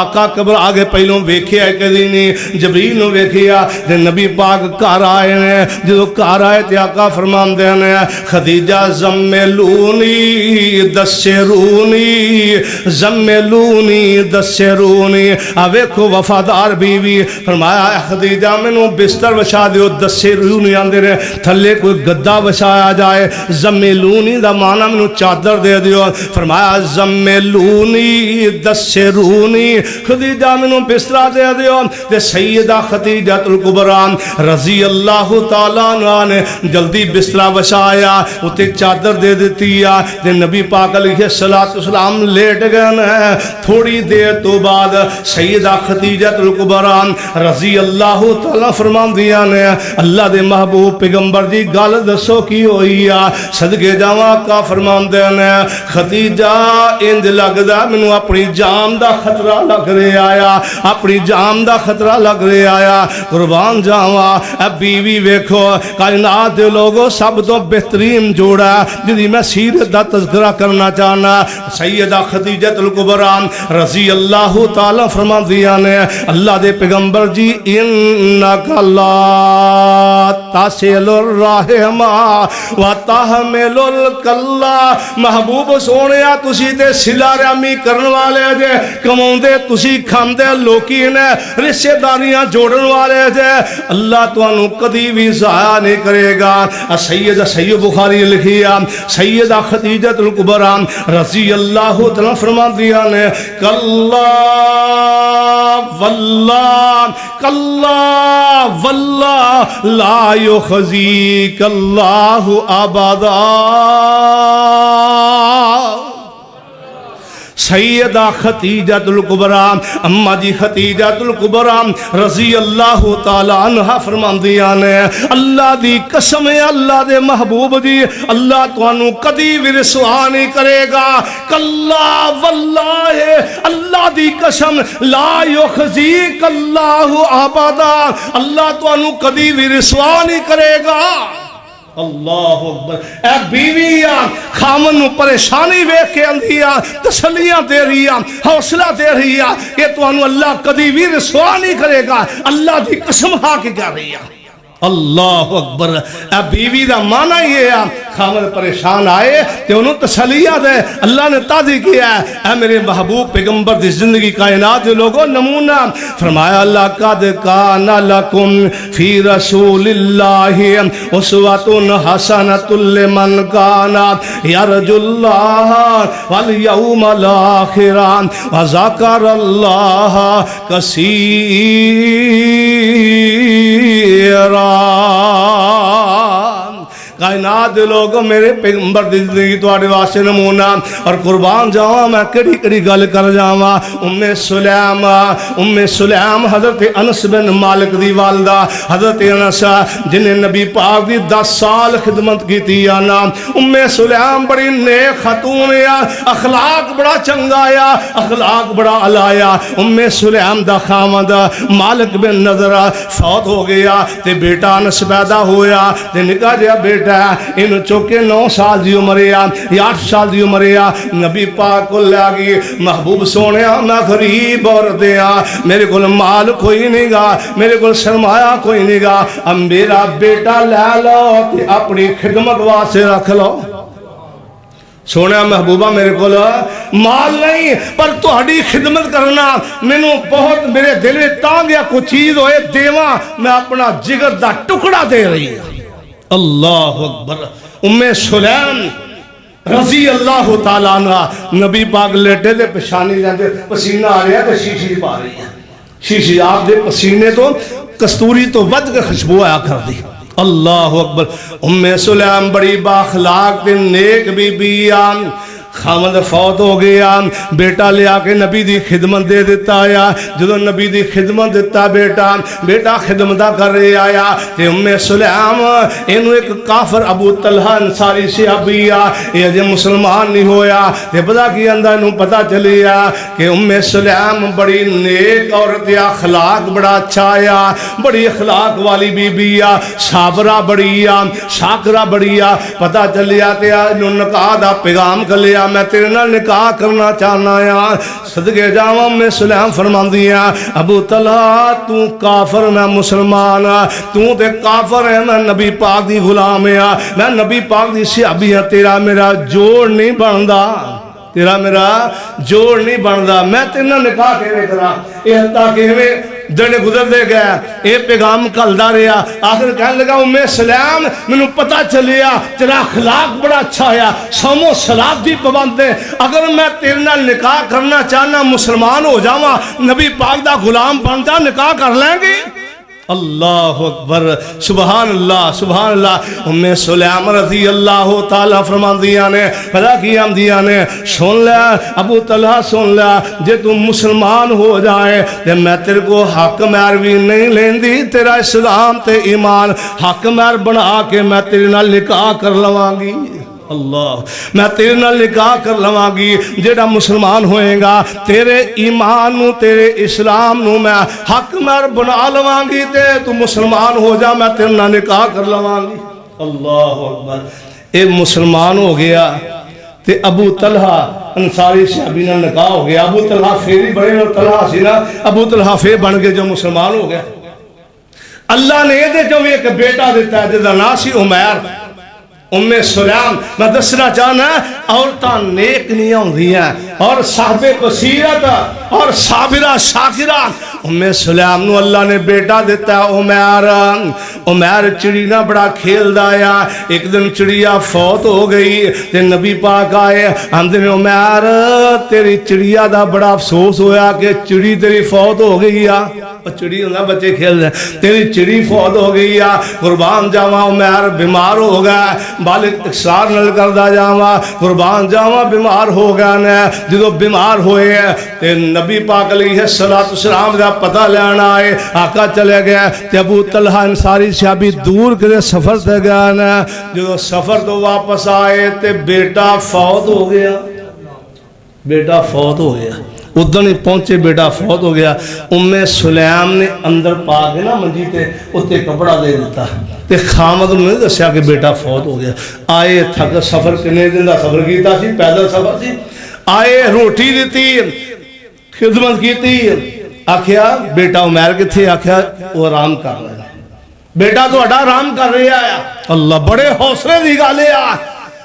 آقا قبر آگے پہلوں ویکھیا کدی نہیں، جبریل نوں ویکھیا تے نبی پاک کار آئے نے، جو کار آئے تے آقا فرماندے نے خدیجہ زملونی دسرونی زملونی دسرونی، ویکھو وفادار بیوی، فرمایا خدیجہ مینوں بستر وچھا دیو، دسرونی آندے نے تھلے کوئی گدا وچھایا جائے، زملونی دا معنی مینوں چادر دے دیو، فرمایا زملونی دسرونی، خدیجہ مینوں بستر دے دیو، تے سیدہ خدیجہ الکبریٰ رضی اللہ تعالیٰ عنہ نے جلدی بسترہ وچھایا، اتے چادر دے دیتی ہے، تے نبی پاک علیہ السلام لیٹ گئے ہیں۔ تھوڑی دیر تو بعد سیدہ خدیجہ الکبریٰ رضی اللہ تعالیٰ فرمان دیا نے اللہ دے محبوب پیغمبر جی گل دسو کی ہوئی ہے؟ صدقے جاواں کا فرمان دینے خدیجہ انج لگدا مینوں اپنی جان دا خطرہ لگ رہا آیا، اپنی جان دا خطرہ لگ رہا آیا، قربان جاواں بیوی ویکھو کائنات دے لوگوں سب تو بہترین جوڑا جدی میں سیرت دا تذکرہ کرنا چاہنا، سیدہ خدیجہ الکبریٰ رضی اللہ تعالیٰ فرما دیا نے اللہ دے پیغمبر جی انکا لا تاسل الرحم و تحمل الکلا، محبوب سونیا تسی تے صلہ رحمی کرن والے جے، کماؤندے تسی کھاندے لوکی نے، رشتہ داریاں جوڑن والے جے، اللہ تو انہوں کدی بھی ضائع نہیں کرے گا۔ سیدہ بخاری لکھیا سیدہ خدیجہ الکبریٰ رضی اللہ تعالیٰ فرما دیا نے کلا واللہ کلا واللہ لا یخزیک اللہ ابدا، سیدہ خدیجہ الکبریٰ اما جی خدیجہ الکبریٰ رضی اللہ تعالیٰ عنہ فرماندیاں نے اللہ دی قسم ہے اللہ دے محبوب جی اللہ تو انہوں کدی بھی رسوا نہیں کرے گا، کلا واللہ اللہ دی قسم لا یخزیک اللہ ابدا، اللہ تو انہوں کدی بھی رسوا نہیں کرے گا۔ اللہ اکبر، اے بیویاں خامن نو پریشانی ویکھ کے اندیاں تسلیاں دے رہیاں حوصلہ دے رہیاں کہ تو انہوں اللہ کدی بھی رسوا نہیں کرے گا، اللہ دی قسم کھا کے کہہ رہیاں اللہ اکبر. اے بیوی دا معنی یہ ہے خامد پریشان آئے تو انہوں تسلیہ دے. اللہ نے تازی کیا ہے اے میرے محبوب پیغمبر دی زندگی کائنات دے لوگوں نمونہ فرمایا لقد کان لکم فی رسول اللہ اسوۃ حسنۃ لمن کان یرجو اللہ والیوم الاخر وذکر اللہ کثیرا. کائنات دے لوگوں میرے پیغمبر دی زندگی تواڈے واسطے نمونہ اور قربان جاواں میں کڑی کڑی گل کر جاواں. ام سلیم حضرت انس بن مالک دی والدہ حضرت انس جنہیں نبی پاک دی 10 سال خدمت کیتی ہے نا. ام سلیم بڑی نیک خاتون ہے, اخلاق بڑا چنگا ہے, اخلاق بڑا علایا. ام سلیم دا خامد مالک بن نضر فوت ہو گیا تے بیٹا انس پیدا ہویا تے نکا جہا بیٹا انہوں چوکے 9 سال دی عمر یا 8 سال دی عمر یا نبی پاک کو لے گی محبوب سونے میں غریب عورت ہاں, میرے کو مال کوئی نہیں گا, میرے کو سرمایہ کوئی نہیں گا, اب میرا بیٹا لے لو تے اپنی خدمت واسطے رکھ لو. سونے محبوبہ میرے کو مال نہیں پر تہاڈی خدمت کرنا مینوں بہت میرے دل میں تانگ یا کوئی چیز ہوئے دیواں میں اپنا جگر دا ٹکڑا دے رہی ہوں. اللہ اکبر. ام سلیم رضی اللہ تعالیٰ عنہ نبی پاک لیٹے دے پشانی جاندے پسینہ آ رہا ہے تو شیشی پا رہی ہے. شیشی آپ دے پسینے تو کستوری تو ود کے خوشبو آیا کر دی. اللہ اکبر. ام سلیم بڑی باخلاق تے نیک بی بی آن. خامد فوت ہو گیا, بیٹا لے آ کے نبی دی خدمت دے دیتا آیا. جدو نبی دی خدمت دیتا بیٹا خدمتہ کر رہے آیا تے ام سلیم انہوں ایک کافر ابو طلحہ انصاری صحابی آ یہ جے مسلمان نہیں ہویا تے پتہ کی اندر انہوں پتہ چلیا کہ ام سلیم بڑی نیک عورت یا اخلاق بڑا اچھا آیا, بڑی اخلاق والی بی بی آ, صابرہ بڑی آ, شاکرہ بڑی آ. پتہ چلیا تے انہوں نکاح دا پیغام کر لیا میں تیرے نال نکاح کرنا چاہنا ہے. صدقے جاواں میں سلیم فرماندی ہے ابو طلحہ تو کافر میں مسلمان, تو تے کافر ہے میں نبی پاک دی غلام ہے, میں نبی پاک دی صحابی ہے, تیرا میرا جوڑ نہیں بندا, تیرا میرا جوڑ نہیں بندا. میں تیرے نال نکاح کیویں کراں؟ اے حتیٰ کیویں دن گزر دے گیا اے پیغام کلدا رہا. آخر کہنے لگا ام سلیم مینوں پتہ چلیا تیرا اخلاق بڑا اچھا ہے, صوم و صلات دی پابند ہے, اگر میں تیرے نال نکاح کرنا چاہنا مسلمان ہو جاواں نبی پاک دا غلام بن جا نکاح کر لیں گے. اللہ اکبر. سبحان اللہ سبحان اللہ. ام سلیم رضی اللہ تعالیٰ فرماندیاں نے پتہ کیا دیاں نے سن لیا ابو طلحہ سن لیا جے تم مسلمان ہو جائے تے میں تیرے کو حق مہر بھی نہیں لیندی, تیرا اسلام تے ایمان حق مہر بنا کے میں تیرے نال نکاح کر لواں گی. اللہ میں تیرے نال نکاح کر لواں گی جیڑا مسلمان ہوئے گا تیرے ایمان نو تیرے اسلام نو میں حق مہر بنا لواں گی تے تو مسلمان ہو جا میں تیرے نال نکاح کر لواں گی. اللہ اکبر. اے مسلمان ہو گیا تے ابو طلحہ انصاری صحابی نال نکاح ہو گیا. ابو طلحہ فیری بڑے نال طلحہ سی نا, ابو طلحہ فیر بن کے جو مسلمان ہو گیا. اللہ نے یہ دے جو ایک بیٹا دیتا ہے جدا نام سی عمیر. ام سلیم میں دسنا چاہنا عورتاں نیک نہیں ہوندیاں اور صاحب بصیرت اور صابرہ شاکرہ. ام سلیم نو اللہ نے بیٹا دیتا ہے عمیر. عمیر چڑی نہ بڑا کھیلدا آیا. ایک دن چڑیا فوت ہو گئی تے نبی پاک آئے آندے نے عمیر تیری چڑیا دا بڑا افسوس ہویا کہ چڑی تیری فوت ہو گئی آ. چڑی ہوندہ بچے کھیل دیں تیری چڑی فوت ہو گئی آ. قربان جاواں عمیر بیمار ہو گیا, بالک اکسار نل کردہ جاواں قربان جاواں بیمار ہو گیا نے. جدو بیمار ہوئے ہیں تے نبی پاک علیہ السلام دا پتہ لینا آئے, آقا چلے گئے تے ابو طلحہ انصاری صحابی دور کرے سفر تے گیا نے. جدو سفر تو واپس آئے تے بیٹا فوت ہو گیا. بیٹا فوت ہو گیا. ادھر نہیں پہنچے بیٹا فوت ہو گیا. ام سلیم نے اندر پا کے نا منجی تے اتے کپڑا دے دیتا تے خامد نے نہیں دسیا کہ بیٹا فوت ہو گیا. آئے تھک سفر کنے دن دا سفر کیتا سی, پیدل سفر سی. آئے روٹی دیتی خدمت کیتی. آکھیا بیٹا عمیر کتھے؟ آکھیا وہ آرام کر رہا ہے. بیٹا تہاڈا آرام کر رہا ہے. اللہ بڑے حوصلے دی گل ہے.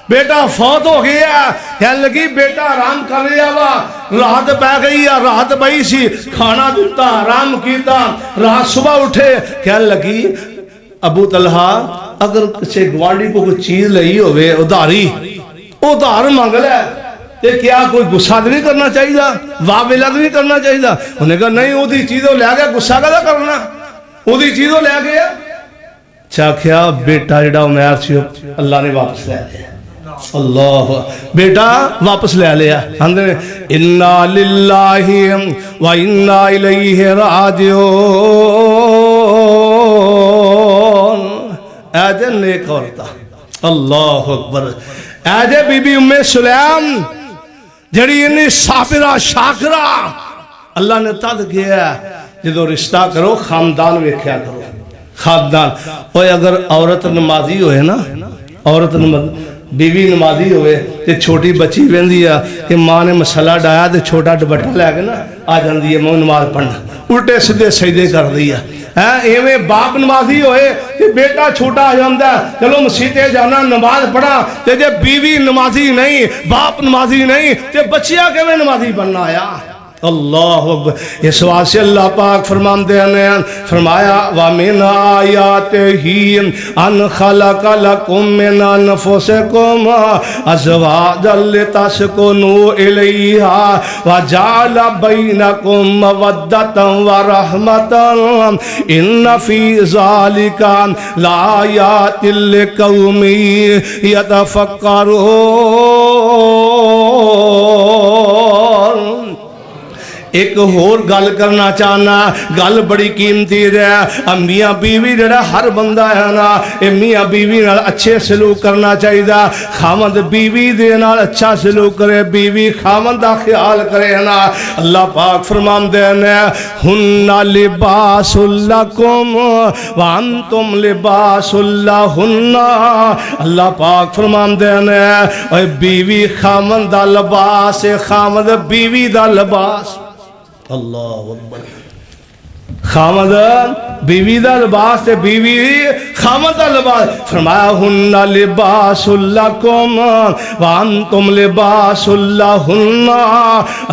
بیٹا فوت ہو گیا, کہنے لگی بیٹا آرام کر رہا وا, رات پی گئی ہے, رات پئی سی, کھانا دتا, آرام کیتا, رات صبح اٹھے, کہنے لگی ابو طلحہ اگر کسی گوانڈی کو کوئی چیز لئی ہوئے ادھاری, ادھار مانگ لے, تے کیا کوئی غصہ نہیں کرنا چاہیے, واویلا نہیں کرنا چاہیے؟ انہوں نے کہا نہیں, وہ چیزوں لے گیا, غصہ کدا کرنا, وہ چیزوں لے گیا. چاکھیا بیٹا جڑا عمیر سی اللہ نے واپس لے لیا. اللہ بیٹا واپس لے لیا. انا للہ و انا الیہ راجعون. اے جے نیک عورتاں, اللہ اکبر, اے جے بی بی ام سلیم جڑی انی صابرہ شاکرہ, اللہ نے تد کیا جدو رشتہ کرو خاندان ویکھیا کرو. خاندان اوے اگر عورت نمازی ہوئے نا, عورت بیوی نمازی ہوئے تے چھوٹی بچی ویندی ہے کہ ماں نے مسئلہ ڈایا تے چھوٹا دوپٹہ لے کے نا آ جاندی ہے میں نماز پڑھنا, الٹے سیدھے سجدے کر دیا. ایویں باپ نمازی ہوئے کہ بیٹا چھوٹا آ جاندا ہے, چلو مسجد جانا نماز پڑھا, تے جے بیوی نمازی نہیں, باپ نمازی نہیں, تے بچیاں کیویں نمازی بننا آیا. اللہ اکبر. اس واسطے اللہ پاک فرماندے ہیں, فرمایا وَمِنْ آیَاتِهِ أَنْ خَلَقَ لَكُم مِّنْ أَنفُسِكُمْ أَزْوَاجًا لِتَسْكُنُوا إِلَيْهَا وَجَعَلَ بَيْنَكُم مَّوَدَّةً وَرَحْمَةً إِنَّ فِي ذَلِكَ لَآيَاتٍ لِقَوْمٍ يَتَفَكَّرُونَ. ایک اور گل کرنا چاہنا, گل بڑی قیمتی ہے. میاں بیوی جڑا ہر بندہ ہے نا, اے میاں بیوی نال اچھے سلوک کرنا چاہیے. خامد بیوی دے نال اچھا سلوک کرے, بیوی خامد دا خیال کرے نا. اللہ پاک فرماندے ہیں ہن لباس لکم وانتم لباس لہن. اللہ پاک فرماندے ہیں اے بیوی خامد دا لباس, خامد بیوی دا لباس. اللہ اکبر. خامد بیوی دا لباس تے بیوی خامد دا لباس. فرمایا ہن لباس لکم وانتم لباس لہن.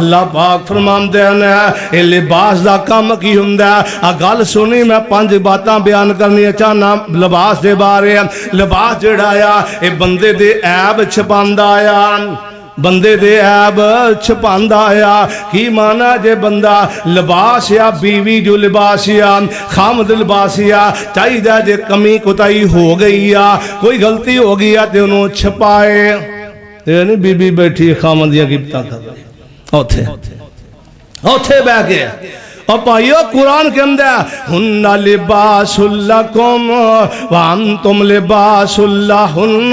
اللہ پاک فرماندے ہیں اے لباس دا کام کی ہوندا ہے. آ گل سنی میں 5 باتاں بیان کرنی چاہنا لباس دے بارے. لباس جڑا آ اے بندے دے عیب چھپاندا آ, بندے دے عیب چھپاندا آیا. کی مانا جے بندہ لباس یا بیوی جو لباس یا خامد لباس یا چاہیے جے کمی کوتاہی ہو گئی یا کوئی غلطی ہو گئی تے انہوں چھپائے. یعنی بی بی بیٹھی خامدیاں کی بتا کر رہی اوتھے بہ کے. اور پائیو قرآن کے اندر ہن لباس لکم وانتم لباس لہن.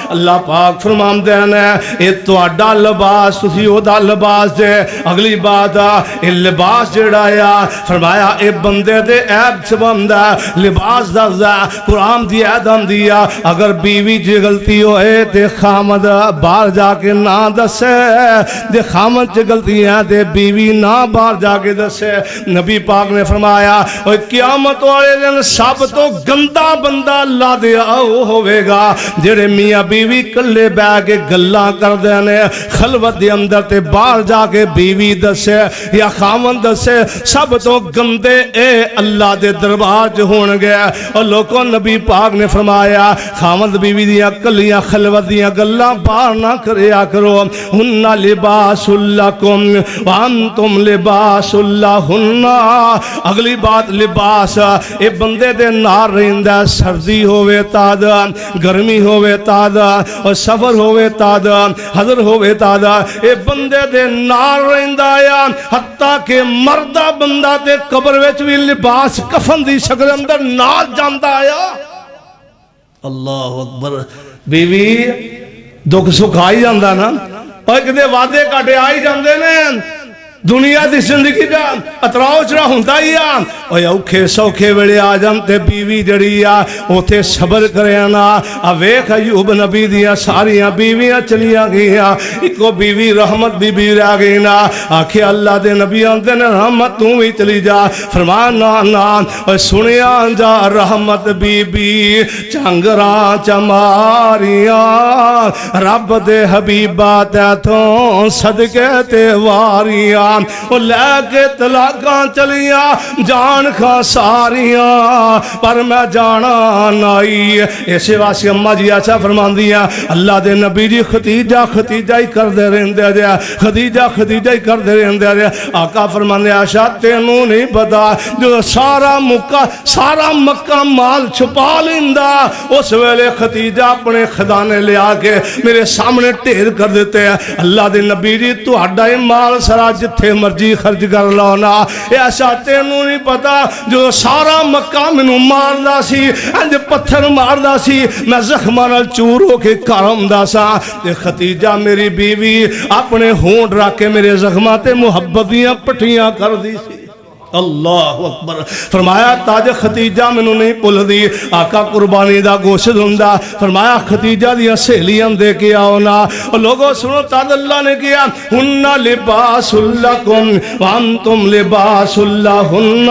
اللہ پاک فرماندے ہیں اے تہاڈا لباس تسی او دا لباس دے. اگلی بات اے لباس جڑا آ فرمایا اے بندے دے عیب چھپاندا. لباس دسدا قرآن دی عہد آندی آ اگر بیوی جی غلطی ہوئے تے خامد باہر جا کے نہ دسے, دے خامد چ غلطیاں تے بیوی نہ باہر جا کے دسے. نبی پاک نے فرمایا اور قیامت والے دن سب تو گندا بندہ اللہ دیا ہوئے گا جڑے میاں بیوی کلے بہ کے گلاں کر دینے خلوت دے اندر تے باہر جا کے بیوی دسے یا خامن دسے. سب تو گندے اے اللہ دے دربار جو ہون گیا. اور لوگوں نبی پاک نے فرمایا خامن بیوی دیا کلیاں خلوت دیا گلاں باہر نہ کریا کرو. ہن لباس لکم وانتم لباس لہن. اگلی بات لباس اے بندے دے نار رہندا, سردی ہوئے تاد, گرمی ہوئے تاد, اور سفر ہوئے تاد, حضر ہوئے تاد, اے بندے دے نار رہندا یا حتیٰ کہ مردہ بندہ تے قبر وچ بھی لباس کفن دی شکل اندر نار جاندا آیا. اللہ اکبر. بیوی دکھ سکھ آئی جاندا نا, اور کدے وعدے کاٹے آئی جاندے نے, دنیا دی زندگی دا اتراؤ چرا ہوندا ہی اوے اوکھے سوکھے ویلے آ جان تے بیوی جڑی اوتھے صبر کرے نا ویکھ ایوب نبی دیاں ساریاں بیویاں چلیاں گئیاں اکو بیوی رحمت بی بی رہ گئی نا آکھے اللہ دے نبی آندے نے رحمت تو بھی چلی جا فرمایا نا نا اوے سنیا جا رحمت بی بی چنگراں چماریاں رب دے حبیبا تے تھوں صدقے تے واریاں وہ لے کے طلاقاں چلیاں جان کھا ساریاں پر میں جانا نائی ایسے واسے اممہ جی ایسا فرمان دیا اللہ دے نبی جی ختیجہ ختیجہ ہی کر دے رہندے دیا ختیجہ ختیجہ ہی کر دے رہندے دیا آقا فرمان دیا آشا تینوں نہیں پتا جو سارا مکہ مال چھپا لیندہ اس ویلے ختیجہ اپنے خدانے لے آکے میرے سامنے ٹیر کر دیتے ہیں اللہ دے نبی جی تو اڈائی مال سرا جتھے مرجی خرج کر لانا ایسا تینوں نہیں پتا جو سارا مکہ منو ماردا سی انج پتھر ماردا سی میں زخمانال چور ہو کے کرم دا سا تے ختیجہ میری بیوی اپنے ہونٹ رکھ کے میرے زخماتے محبتیاں پٹیاں کر دی سی اللہ اکبر فرمایا تاج ختیجہ منو نہیں پل دی آقا قربانی دا گوشت ہوندا فرمایا ختیجہ دیا سہیلیاں دے کے آؤ نا اور لوگوں سنو تاج اللہ نے کیا ہننا لباس لکم وانتم لباس لہن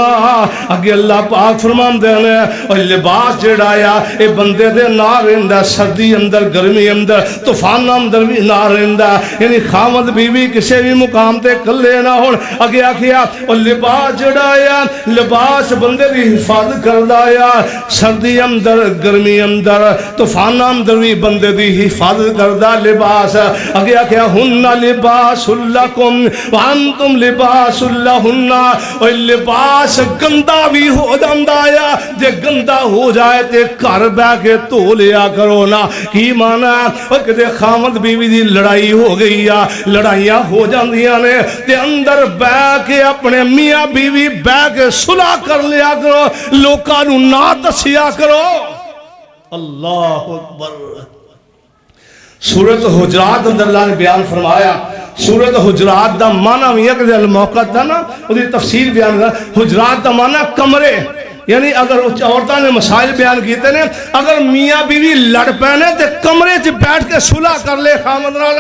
اگے اللہ پاک فرمان دینے اور لباس جڑایا اے بندے دے نہ رہندا سردی اندر گرمی اندر طوفان اندر بھی نہ رہندا یعنی خامد بیوی کسی بھی مقام تے کلے نہ ہون اگے آکھیا اور لباس جڑایا لباس بندے دی حفاظت کردایا سردی اندر گرمی اندر طوفان اندر بھی بندے دی حفاظت کردہ لباس اگیا کیا ہننا لباس لکم وانتم لباس لہن اور لباس گندہ بھی ہو جاندایا جے گندہ ہو جائے تے گھر بے کے تو لیا کرو نا کی مانا اور کدے خامد بیوی دی لڑائی ہو گئی یا لڑائیاں ہو جاندیاں نے تے اندر بے کے اپنے میاں بیوی بے کے صلح کر لیا کرو لوکاں نو نہ دسیا کرو اللہ اکبر سورۃ حجرات اندر اللہ نے بیان فرمایا سورۃ حجرات دا معنی بھی ایک دل موقع تھا نا اس کی تفسیر بیان کرا حجرات دا معنی کمرے یعنی اگر عورتوں نے مسائل بیان کیتے ہیں اگر میاں بیوی لڑ پینے تو کمرے چ بیٹھ کے صلح کر لے خامد نال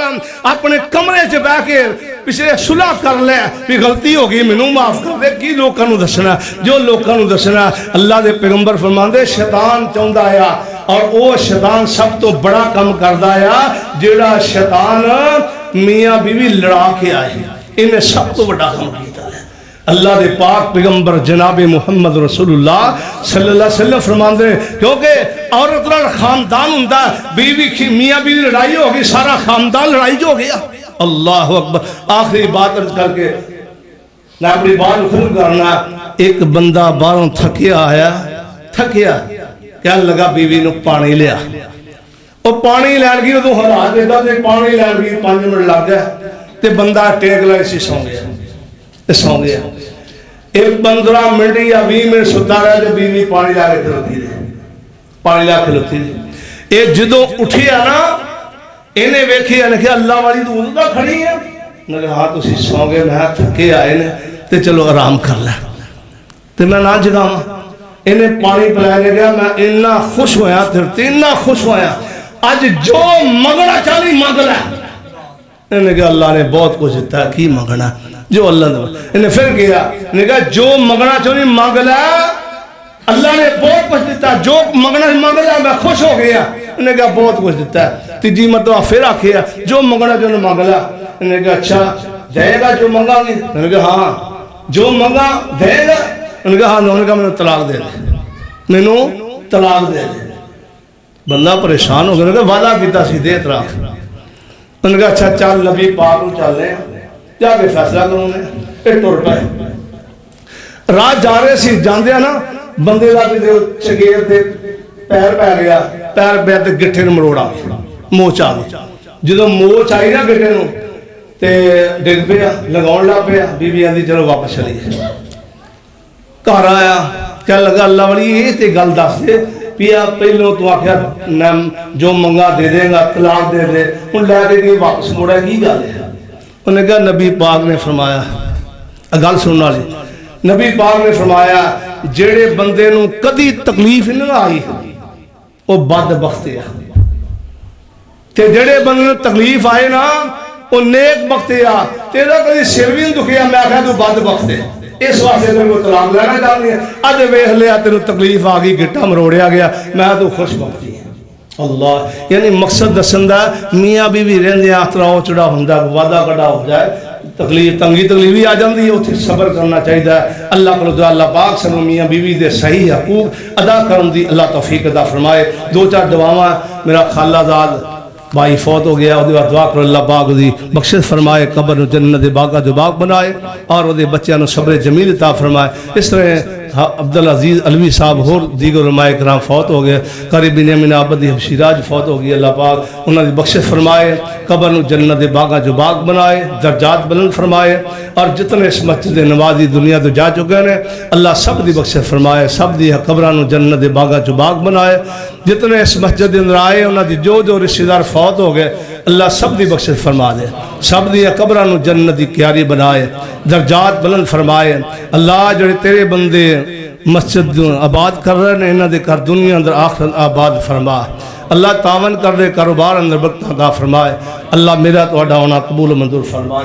اپنے کمرے چ بیٹھ کے پچھلے صلح کر لے بھی غلطی ہو گئی مینوں معاف کر دے کی لوکاں نوں دسنا جو لوکاں نوں دسنا اللہ دے پیغمبر فرماندے شیطان چاہندا ہے اور وہ شیطان سب تو بڑا کم کردا ہے جیڑا شیطان میاں بیوی لڑا کے آئے انہیں سب تو بڑا کم کیتا ہے اللہ دے پاک پیغمبر جناب محمد رسول اللہ صلی اللہ علیہ وسلم فرماندے کیونکہ عورت نال خاندان ہوندا بیوی کی میاں بیوی لڑائی ہو گئی سارا خاندان لڑائی جو ہو گیا اللہ اکبر آخری بات عرض کر کے میں اپنی بات ختم کرنا ایک بندہ باہروں تھکیا آیا تھکیا کہنے لگا بیوی نو پانی لیا اور پانی لین گئی تو حالات دیتا تے پانی لین گئی 5 منٹ لگ گئے تے بندہ ٹیک لائے سی سو گیا ایک 15 منٹ یا 20 منٹ ستا رہا تو بیوی پانی لا کے کھلوتی رہے پانی لا کے کھلوتی رہے یہ جدو اٹھیا نا انہیں ویکھیا نے کہ اللہ والی تو ادھا کھڑی ہے نے کہا ہاں تسی سو گئے میں تھکے آئے نے تے چلو آرام کر لے تے میں نہ جگاواں انہیں پانی پلانے گیا میں اتنا خوش ہویا تھے اتنا خوش ہویا آج جو منگنا چاہی مانگ لے انہیں کہا اللہ نے بہت کچھ دیتا ہے کی منگنا جو اللہ نے انہیں پھر کیا انہیں کہا جو منگنا چاہی مانگ لے اللہ نے بہت کچھ دیتا ہے جو منگنا مانگ لے میں خوش ہو گیا انہیں کہا بہت کچھ دیتا ہے تیجی مرتبہ پھر آکھیا جو منگنا چاہی مانگ لے انہیں کہا اچھا دے گا جو منگا گے انہیں کہا ہاں جو منگا دے گا انہوں نے کہا ہاں انہوں نے کہا میں نے طلاق دے دے میں نے طلاق دے دے بندہ پریشان ہو گیا انہوں نے کہا وعدہ کیتا سی دے طلاق انہوں نے کہا اچھا چل نبی پاک کو چل لیں جا کے فیصلہ کروں نے پھر ٹر پائے رات جا رہے سی جاندے نا بندے دا بھی چگیر دے پیر پہ گیا پیر پہ تے گٹھے نو مروڑا موچ آ گئی جدو موچ آئی نا گٹھے نو تے ڈگ پیا لگاؤن لا پیا بیوی آندی چلو واپس چلی گئی گھر آیا کیا لگا اللہ والی یہ تے گل دس دے پیا پہلو تو آخیا جو منگا دے دے گا طلاق دے دے ان لے کے واپس موڑا کی گل ہے انہوں نے کہا نبی پاک نے فرمایا گل سننے والی نبی پاک نے فرمایا جڑے بندے نو کدی تکلیف نہ آئی وہ بد بخت ہے تے جڑے بندے نو تکلیف آئے نا وہ نیک بخت ہے تیرا کدی سر بھی نہیں دکھیا میں آخیا تو بد بخت ہے اس واسطے تینوں طلاق لینا چاہتی ہے اج ویخ لیا تینوں تکلیف آ گئی گٹا مروڑیا گیا میں تو خوش بختی ہے اللہ یعنی مقصد دسن دا میاں بیوی رہندے تراؤ چڑا ہوندا وعدہ کڈا ہو جائے تکلیف تنگی تکلیف آ جاندی ہے اتنے صبر کرنا چاہیے اللہ کو اللہ پاک سنو میاں بیوی دے صحیح حقوق ادا کرن دی اللہ توفیق عطا فرمائے دو چار دعاواں میرا خالہ زاد بھائی فوت ہو گیا وہ دعا کرو اللہ پاک دی بخشش فرمائے قبر نو جنت دے باغاں جو باغ بنائے اور وہ بچیاں نو صبر جمیل عطا فرمائے اس طرح عبدالعزیز علوی صاحب اور دیگر علماء کرام فوت ہو گئے قاری بنیامین آبادی حبشیراج فوت ہو گئی اللہ پاک انہوں نے بخشش فرمائے قبر نو جنت دے باغاں جو باغ بنائے درجات بلند فرمائے اور جتنے اس مسجد نوازی دنیا تو جا چکے ہیں اللہ سب دی بخشش فرمائے سب دی قبراں نو جنت دے باغاں جو باغ بنائے جتنے اس مسجد اندر آئے انہوں دی جو رشتہ دار فوت ہو گئے اللہ سب دی بخشش فرما دے سب دی قبراں نو جنت دی کیاری بنائے درجات بلند فرمائے اللہ جڑے تیرے بندے مسجد آباد کر رہے ہیں انہاں دے کر دنیا اندر آخرت آباد فرما اللہ تعاون کر دے کاروبار اندر برکت عطا فرمائے اللہ میرا تہاڈا ہونا قبول و منظور فرمائے